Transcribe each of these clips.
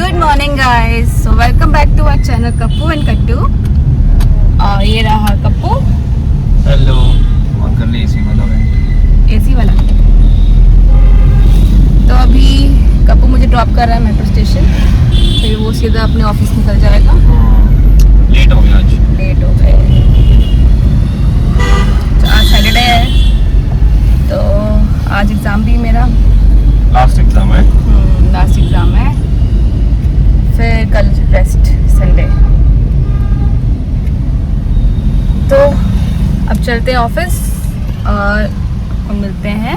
Good morning guys, so welcome back to our channel Kappu and Kattu. और ये रहा Kappu. Hello. On कर ले एसी वाला वेंट। एसी वाला। तो अभी कप्पू मुझे ड्रॉप कर रहा है मेट्रो स्टेशन, फिर वो सीधा अपने ऑफिस निकल जाएगा। लेट हो गया आज। लेट हो गए। तो आज सैटरडे है, तो आज एग्ज़ाम भी मेरा लास्ट एग्जाम है। लास्ट एग्ज़ाम है, फिर कल रेस्ट संडे। तो अब चलते हैं ऑफिस और मिलते हैं।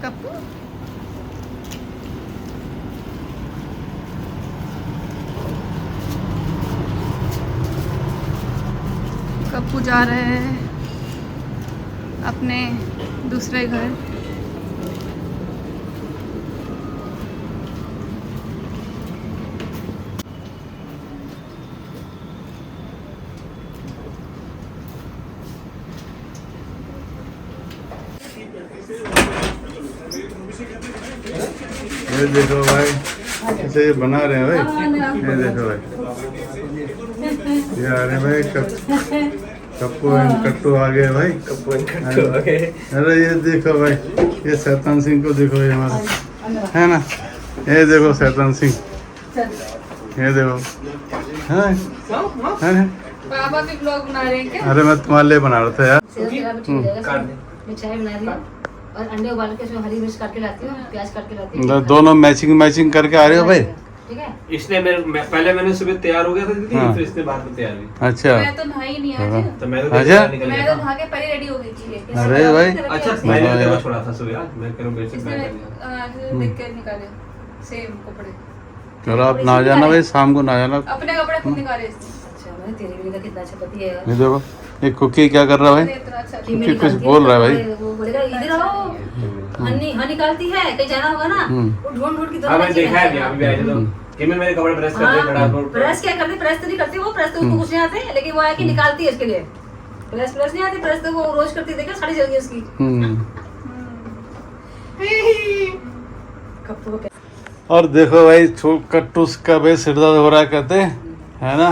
कप्पू कप्पू जा रहे हैं अपने दूसरे घर। ये देखो भाई, इसे ये बना रहे हैं भाई। ये देखो भाई, ये आ रहे हैं भाई। कप्पू एंड कट्टू आ गए भाई। कप्पू एंड कट्टू आ गए। अरे ये देखो भाई, ये शैतान सिंह को देखो, ये हमारा है ना। ये देखो शैतान सिंह, ये देखो है ना। पापा भी ब्लॉग बना रहे हैं क्या? अरे मैं तुम्हारे लिए बना रहा था यार। मैं चाय बना रही हूँ और अंडे उबाल के उसमें हरी मिर्च काट के लाती हूँ, प्याज काट के लाती हूँ। दोनों मैचिंग करके आ रहे हो भाई। ठीक है। इसने पहले मैंने सुबह तैयार हो गया था दीदी, हाँ। फिर इसने बाद में तैयार हुई। अच्छा मैं तो नहाई नहीं आज। तो मैं तो अच्छा। निकल मैं गया तो था। नहा के पहले रेडी हो गई थी। अरे भाई। अच्छा मैंने तेरे को छोड़ा था सुबह आज, मैं करूँ बेसिक इसने बैग लिया। देख के निकाले सेम कपड़े, चलो आप ना जाना भाई, शाम को ना जाना। अपने कपड़े खुद निकाले इसने। अच्छा, मैंने तेरे लिए कितना अच्छा पति है। ये देखो, ये कुकी क्या कर रहा है भाई। इतना अच्छा कि मैं कुछ निकालती बोल हूँ, रहा है भाई। वो बोलेगा इधर आओ, हनी हाँ निकालती है, कहीं जाना होगा ना, वो ढूंढ के हाँ मैं देखा है अभी आए तो कि मैं मेरे कपड़े प्रेस कर दे खड़ा हो। प्रेस क्या करती, प्रेस तो नहीं करती वो, प्रेस तो उसको कुछ नहीं आते, लेकिन वो है कि निकालती है उसके लिए। प्रेस नहीं आती, प्रेस तो वो रोज करती, देखा साड़ी चल गई उसकी। कप्पू को और देखो भाई, कट्टू का भाई सिर दर्द हो रहा है कहते हैं, है ना।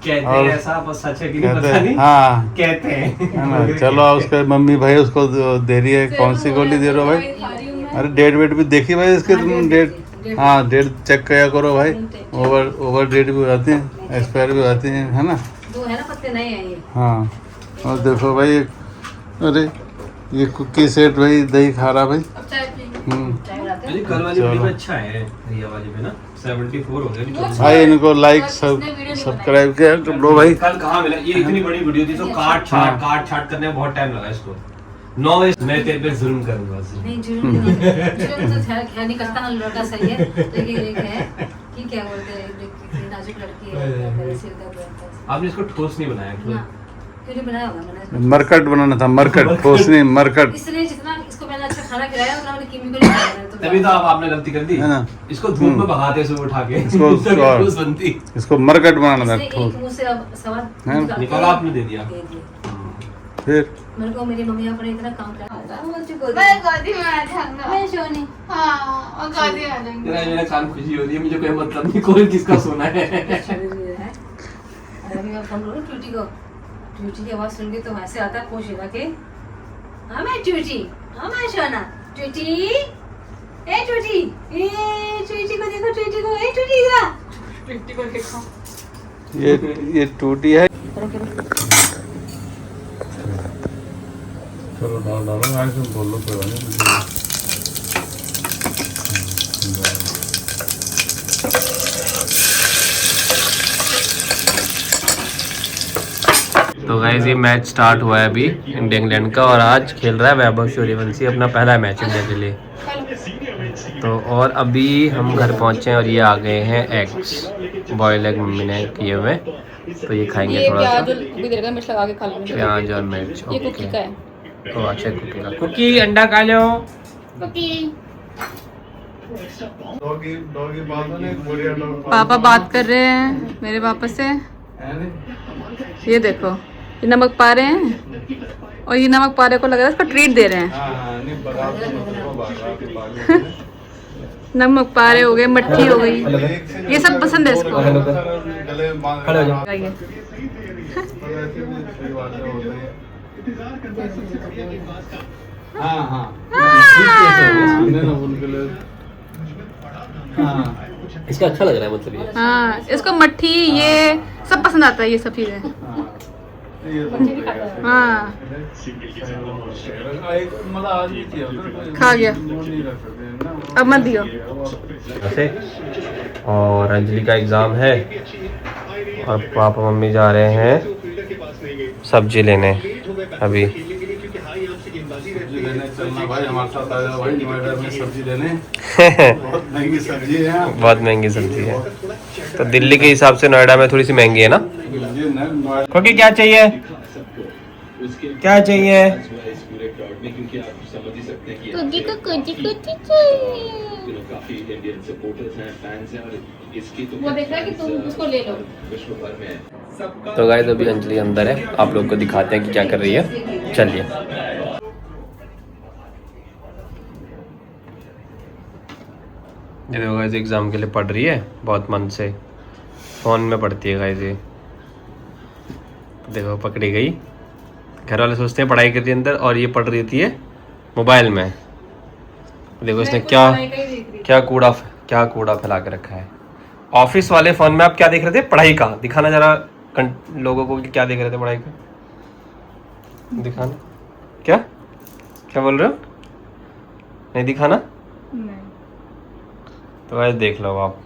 कहते और हैं ऐसा, बस सच है कि नहीं कहते पता हैं, नहीं। हाँ कहते हैं है ना। चलो उसके मम्मी भाई उसको दे रही है। कौन सी गोली दे रहे हो भाई? अरे डेट वेट भी देखी भाई इसके तुम। डेट, हाँ डेट चेक किया करो भाई। ओवर डेट भी हो जाती है, एक्सपायर भी हो जाती है, है ना। दो है ना पत्ते नए हैं ये। हाँ और देखो भाई, अरे ये कुकी सेट भाई दही खा रहा भाई। चाय बनाते हैं। अरे कल वाली वीडियो में अच्छा है, ये वाली में ना 74 हो गया। भाई इनको लाइक सब्सक्राइब किया कर लो भाई। कल कहाँ मिला, ये इतनी बड़ी वीडियो थी तो काट छाट करने में बहुत टाइम लगा इसको। 9 बजे मैं तेरे पे जुल्म करूंगा। नहीं जुल्म तो खैर नहीं करता, हम लड़का सही है, लेकिन एक है कि क्या बोलते हैं, नाजुक लड़की है, मेरे सिर दर्द रहता है। आपने इसको ठोस नहीं बनाया ना, क्यों नहीं बनाया होगा मैंने? मरकट बनाना था, मरकट, ठोस नहीं मरकट। इसलिए जितना इसको मैंने अच्छा खाना खिलाया उतना मैंने केमिकल नहीं खाया मैंने, तो तभी तो आपने गलती कर दी है ना। इसको धूप में भगाते सुबह उठा के इसको ठोस बनती। इसको मरकट बनाना था, इसने ठोस। एक मुंह से अब स्वाद हैं? निकाल के निकाला आपने दे दिया। फिर मेरे को मेरी मम्मी अपने इतना काम कराया। मैं गोदी में आ जाऊंगा। मैं सोनी हाँ, मैं गोदी में आ जाऊंगी। मेरा कान खुशी हो रही है, मुझे कोई मतलब नहीं कौन किसका सोना है। अभी मैं फोन करूँ ट्यूटी को, ट्यूटी की आवाज सुन के तो वैसे आता है पूछेगा कि हाँ मैं ट्यूटी, हाँ मैं सोना, ट्यूटी ए ट्यूटी, ए ट्यूटी को देखो, ट्यूटी को, ए ट्यूटी का ट्यूटी को देखो। ये टूटी है। चलो डालो आज तुम बोलो कोई बात नहीं। तो गाइस ये मैच स्टार्ट हुआ है अभी इंडिया इंग्लैंड का, और आज खेल रहा है वैभव सूर्यवंशी अपना पहला मैच इंडिया के लिए। तो और अभी हम घर पहुंचे हैं और ये आ गए हैं एग्स, बॉयल एग मम्मी ने किए हुए, तो ये खाएंगे थोड़ा सा। भी दे देगा, मिर्च लगा के खा लूंगी। प्याज और मिर्च। ये कुकी का है। तो अच्छा कुकी का, कुकी अंडा खा लो। कुकी डॉगी बात नहीं, बढ़िया डॉग। पापा बात कर रहे हैं मेरे पापा से। ये देखो, ये नमक पा रहे हैं और ये नमक पारे को लग रहा है इसको ट्रीट दे रहे हैं। नमक पारे हो गए, मट्ठी हो गई, ये सब पसंद है इसको। गले मांग खड़े हो जाओ। आइए। हाँ हाँ इसका अच्छा लग रहा है मतलब ये। हाँ, इसको मट्ठी ये सब पसंद आता है, ये सब चीजें। हाँ, खा गया, अब मत दियो। वैसे और अंजलि का एग्ज़ाम है और पापा मम्मी जा रहे हैं सब्जी लेने अभी। चलना भाई हमारे साथ आ जाओ भाई, नोएडा में सब्जी लेने। बहुत महंगी सब्जी है यहाँ। बहुत महंगी सब्जी है, तो दिल्ली के हिसाब से नोएडा में थोड़ी सी महंगी है ना। क्योंकि क्या चाहिए, क्या चाहिए? कुकी को कुची कुची चाहिए। वो देख रहा है कि तुम उसको ले लो। तो गाइस अभी अंजलि अंदर है, आप लोग को दिखाते हैं कि क्या कर रही है। चलिए। ये देखो गाइस एग्ज़ाम के लिए पढ़ रही है बहुत मन से, फ़ोन में पढ़ती है गाइस ये। देखो पकड़ी गई, घर वाले सोचते हैं पढ़ाई कर रही है अंदर और ये पढ़ रही थी मोबाइल में। देखो इसने क्या कूड़ा फैला के रखा है। ऑफिस वाले फ़ोन में आप क्या देख रहे थे, पढ़ाई का? दिखाना जरा लोगों को कि क्या देख रहे थे पढ़ाई का, दिखाना। क्या क्या बोल रहे हो, नहीं दिखाना? नहीं। तो गाइस देख लो आप।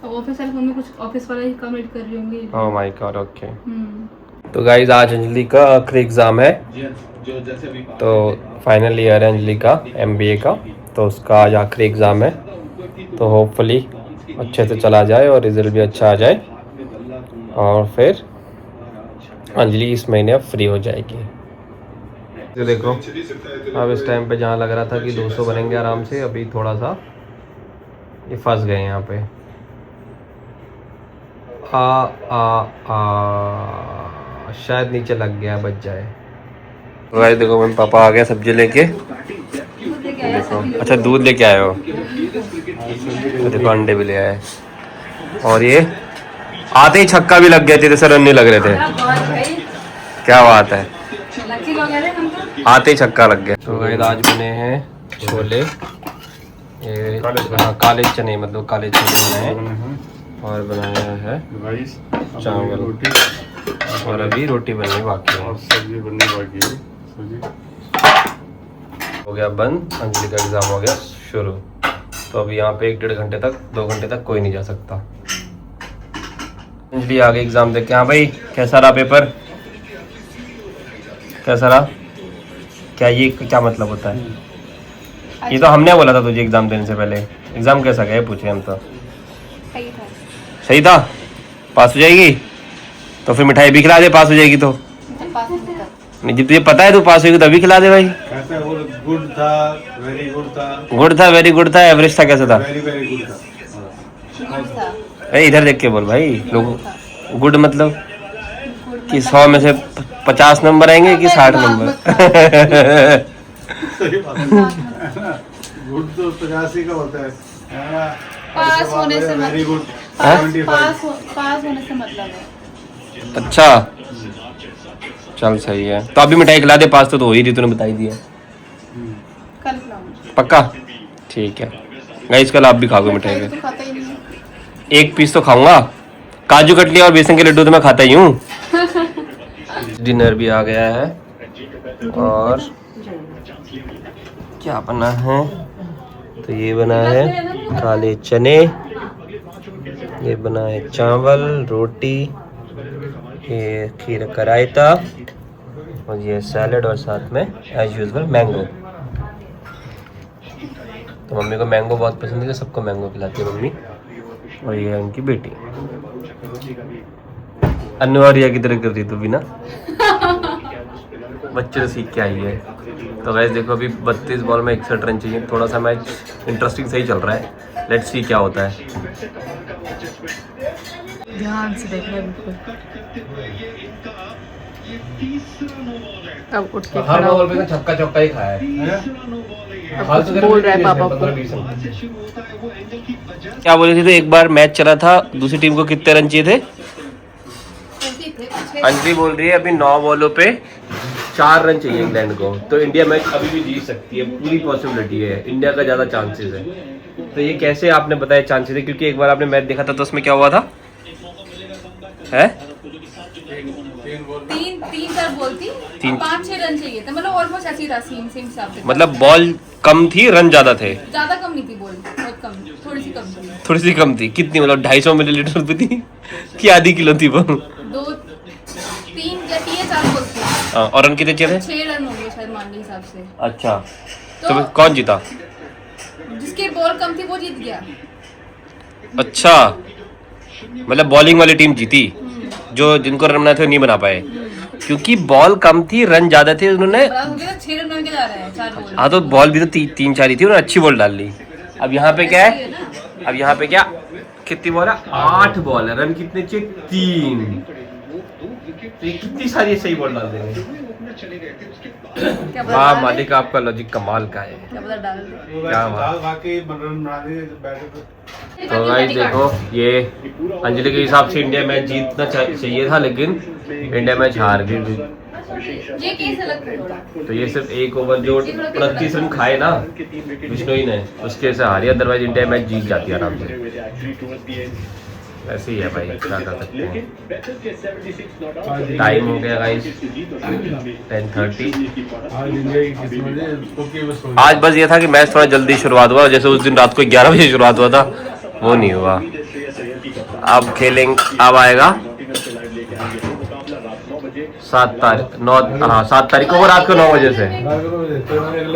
ऑफिस वाले फोन में कुछ ऑफिस वाला ही काम रीड कर रही होंगी। Oh my God, okay. तो गाइस आज अंजलि का आखिरी एग्ज़ाम है, तो फाइनल ईयर है अंजलि का MBA का, तो उसका आज आखिरी एग्ज़ाम है। तो होपफुली अच्छे से चला जाए और रिज़ल्ट भी अच्छा आ जाए और फिर अंजलि इस महीने अब फ्री हो जाएगी। तो देखो अब इस टाइम पे जहाँ लग रहा था कि 200 बनेंगे आराम से, अभी थोड़ा सा ये फंस गए यहाँ पे। शायद नीचे लग गया, बच जाए। तो गाइस देखो मम्मी पापा आ गए सब्जी लेके। देखो अच्छा दूध लेके आए हो, तो देखो अंडे भी ले आए। और ये आते ही छक्का भी लग गए थे, सर नहीं लग रहे थे। क्या बात है, आते ही छक्का लग गया। तो गाइस आज बने हैं छोले, ये काले चने, मतलब काले छोले बनाए हैं और बनाया है चावल और अभी रोटी बननी बाकी है, सब्जी बननी बाकी है। हो गया बंद, अंजलि का एग्ज़ाम हो गया शुरू। तो अभी यहाँ पे 1-1.5 घंटे तक 2 घंटे तक कोई नहीं जा सकता। अंजलि आ गई एग्ज़ाम देख के। हाँ भाई कैसा रहा पेपर, कैसा रहा? क्या ये क्या मतलब होता है? ये तो हमने बोला था तुझे एग्ज़ाम देने से पहले। एग्ज़ाम कैसा गया पूछे हम तो। सही था, पास हो जाएगी तो फिर मिठाई भी खिला दे, पास हो जाएगी तो। नहीं जब तुझे पता है तू पास होगी तभी खिला दे भाई। कैसा गुड था, वेरी गुड था, गुड था, वेरी गुड था, एवरेज था, कैसा था? वेरी वेरी गुड था। अरे इधर देख के बोल भाई, लोग गुड मतलब कि 100 में से 50 नंबर आएंगे कि 60 नंबर? सही बात है, गुड तो 85 का होता है। पास होने से वेरी गुड, पास होने से मतलब है। अच्छा चल सही है। तो अभी मिठाई खिला दे, पास तो हो ही रही, तूने बता ही दिया। कल खिलाऊंगी पक्का? ठीक है गाइस, कल आप भी खाओगे मिठाई तो में। खाता ही नहीं। एक पीस तो खाऊंगा, काजू कतली और बेसन के लड्डू तो मैं खाता ही हूँ। डिनर भी आ गया है और क्या बना है, तो ये बना है काले चने, ये बना है चावल, रोटी, ये खीर का रायता और ये सैलेड और साथ में एज यूजुअल मैंगो। तो मम्मी को मैंगो बहुत पसंद है, सबको मैंगो खिलाती है मम्मी। और ये है उनकी बेटी अनु। और रिया की तरह कर रही तू भी ना, बच्चे तो सीख के आई है। तो वैसे देखो अभी 32 बॉल में 61 रन चाहिए। थोड़ा सा मैच इंटरेस्टिंग सही चल रहा है, लेट्स सी क्या होता है। ध्यान से देखना बिल्कुल। अब उठ के हर खड़ा बॉल हो- पे तो छक्का चौका ही खाया है। अब कुछ बोल रहा है पापा को। क्या बोले थे? तो एक बार मैच चला था, दूसरी टीम को कितने रन चाहिए थे? अंजलि बोल रही है अभी 9 बॉलों पे 4 रन चाहिए इंग्लैंड को, तो इंडिया मैच अभी भी जीत सकती है, पूरी पॉसिबिलिटी है, इंडिया का ज्यादा चांसेस है। तो ये कैसे आपने बताया चांसेस है? क्योंकि एक बार आपने मैच देखा था तो उसमें क्या हुआ था? है तीन चार बॉल थी, 5-6 रन चाहिए थे, मतलब ऑलमोस्ट ऐसी था सेम हिसाब से। मतलब बॉल कम थी, रन ज्यादा थे? ज्यादा कम नहीं थी बॉल, बहुत कम, थोड़ी सी कम थी। थोड़ी सी कम थी? कितनी? मतलब 250 मिलीलीटर पे थी कि आधी किलो थी वो? 3 या 4 बॉल थी। हाँ, और रन कितने चाहिए थे? 6 रन होंगे शायद मान के हिसाब से। अच्छा, तो कौन जीता? जिसके बॉल कम थी वो जीत गया। अच्छा, मतलब बॉलिंग वाली टीम जीती, जो जिनको रन बनाए थे नहीं बना पाए, क्योंकि बॉल कम थी, रन ज्यादा थे, उन्होंने। 6 रन बन के जा रहे हैं 4 बॉल। हाँ, तो बॉल भी तो 3-4 ही थी, उन्होंने अच्छी बॉल डाल ली। अब यहाँ पे क्या है? अब यहाँ पे क्या, कितनी बॉल है? 8 बॉल है, रन कितने चाहिए? 3। तो ये कितनी सारी सही बॉल डाल देंगे। हाँ मालिक, आपका लॉजिक कमाल का है। क्या पता डाल दे। क्या बात। बाकी रन बना दिए बैटर। तो गाइस देखो, ये अंजलि के हिसाब से इंडिया मैच जीतना चाहिए था, लेकिन इंडिया मैच हार गई। ये केस अलग है थोड़ा। तो ये सिर्फ एक ओवर जो 29 रन खाए ना बिश्नोई ने, उसके से हारी, अदरवाइज इंडिया मैच जीत जाती है आराम से। ऐसे ही है भाई, क्या कर सकते हैं। टाइम हो गया गाइस 10:30। आज बस ये था कि मैच थोड़ा जल्दी शुरुआत हुआ, जैसे उस दिन रात को 11 बजे शुरुआत हुआ था, वो नहीं हुआ। अब खेलेंगे, अब आएगा 7 तारीख 9, हाँ 7 तारीख को, वो रात को 9 बजे से।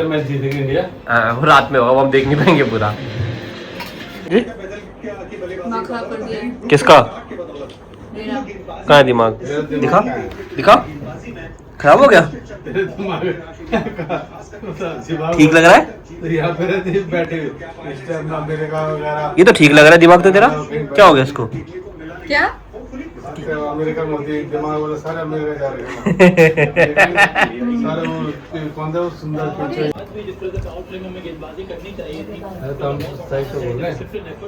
मैच जीतेगी इंडिया। वो रात में होगा, वो हम देख नहीं पाएंगे पूरा। दिमाग खराब कर दिया किसका? मेरा। कहाँ है दिमाग? दिखा दिखा, खराब हो गया? ठीक लग रहा है? यहाँ पे बैठे अमेरिका वगैरह, ये तो ठीक लग रहा है दिमाग तो तेरा। क्या हो गया इसको? क्या? अमेरिका में होती है दिमाग वाले, सारे अमेरिका जा रहे हैं। सारे वो कौन सा सुंदर पिक्चर। तो हम सही से बोल रहे हैं,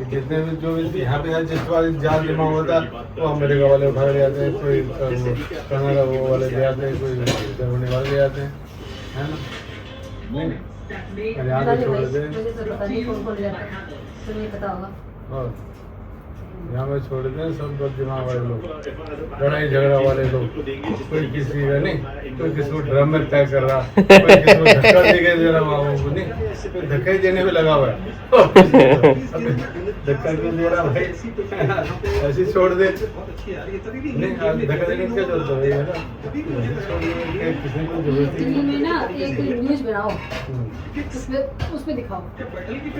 जितने भी जो यहाँ पे जिस बार ज्यादा दिमाग होता है वो अमेरिका वाले उठा ले जाते हैं, कोई कनाडा वो वाले ले आते हैं, कोई जर्मनी वाले ले आते हैं, है ना? नहीं यहाँ पे छोड़ देते हैं। मुझे तो पता नहीं कौन कौन जाता है, तुम्हें पता होगा। और यहाँ पे छोड़ देते हैं सब बद दिमाग वाले लोग, लड़ाई झगड़ा वाले लोग। कोई किसी का नहीं, कोई किसी को ड्रम में पैक कर रहा, कोई किसी को धक्का दे रहा, बाबू को नहीं, कोई धक्का ही देने में लगा हुआ है। धक्का क्यों दे रहा भाई? ऐसे छोड़ दे, नहीं धक्का देने की क्या जरूरत है ना? किसी को जरूरत ही टीवी में ना एक न्यूज बनाओ, उसमें दिखाओ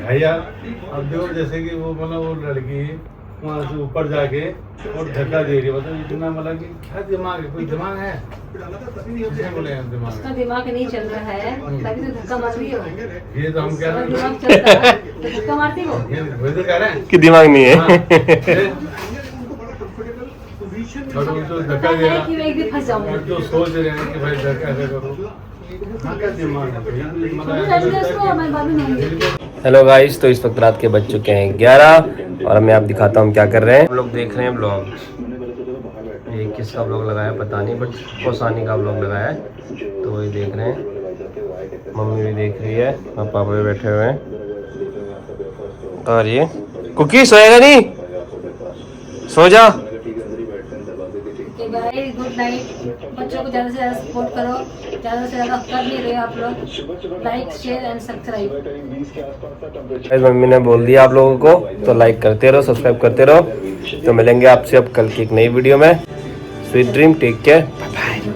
भैया। अब देखो जैसे कि वो मतलब वो लड़की वहाँ से ऊपर जाके और धक्का दे रही है, मतलब इतना मतलब कि क्या दिमाग है? कोई दिमाग है? किसने बोले हैं दिमाग उसका है? दिमाग नहीं चल रहा है, तभी तो धक्का मार रही हो। ये तो हम कह अगर रहे दिमाग चलता है तो धक्का मारती हो। हैं, वही तो कह रहे हैं कि दिमाग नहीं है। और वो तो धक्का दे रहा कि मैं एक दिन फंस जाऊंगी। और जो सोच रहे हैं कि भाई धक्का ऐसे करो, हाँ क्या दिमाग है? मैं बाद में नहीं। हेलो गाइस, तो इस वक्त रात के बज चुके हैं 11 और मैं आप दिखाता हूँ क्या कर रहे हैं। हम लोग देख रहे हैं ब्लॉग। ये किसका ब्लॉग लगाया पता नहीं, बट कोसानी का ब्लॉग लगाया है, तो वही देख रहे हैं। मम्मी भी देख रही है और पापा भी बैठे हुए हैं। और ये कुकी सोएगा नहीं, सो जा। Good night. बच्चों को ज़्यादा से ज़्यादा सपोर्ट करो, ज़्यादा से ज़्यादा कर नहीं रहे आप लोग। Like share and subscribe. Mummy ने बोल दिया आप लोगों को, तो लाइक करते रहो, सब्सक्राइब करते रहो। तो मिलेंगे आपसे अब कल की एक नई वीडियो में। Sweet dream, take care, bye bye.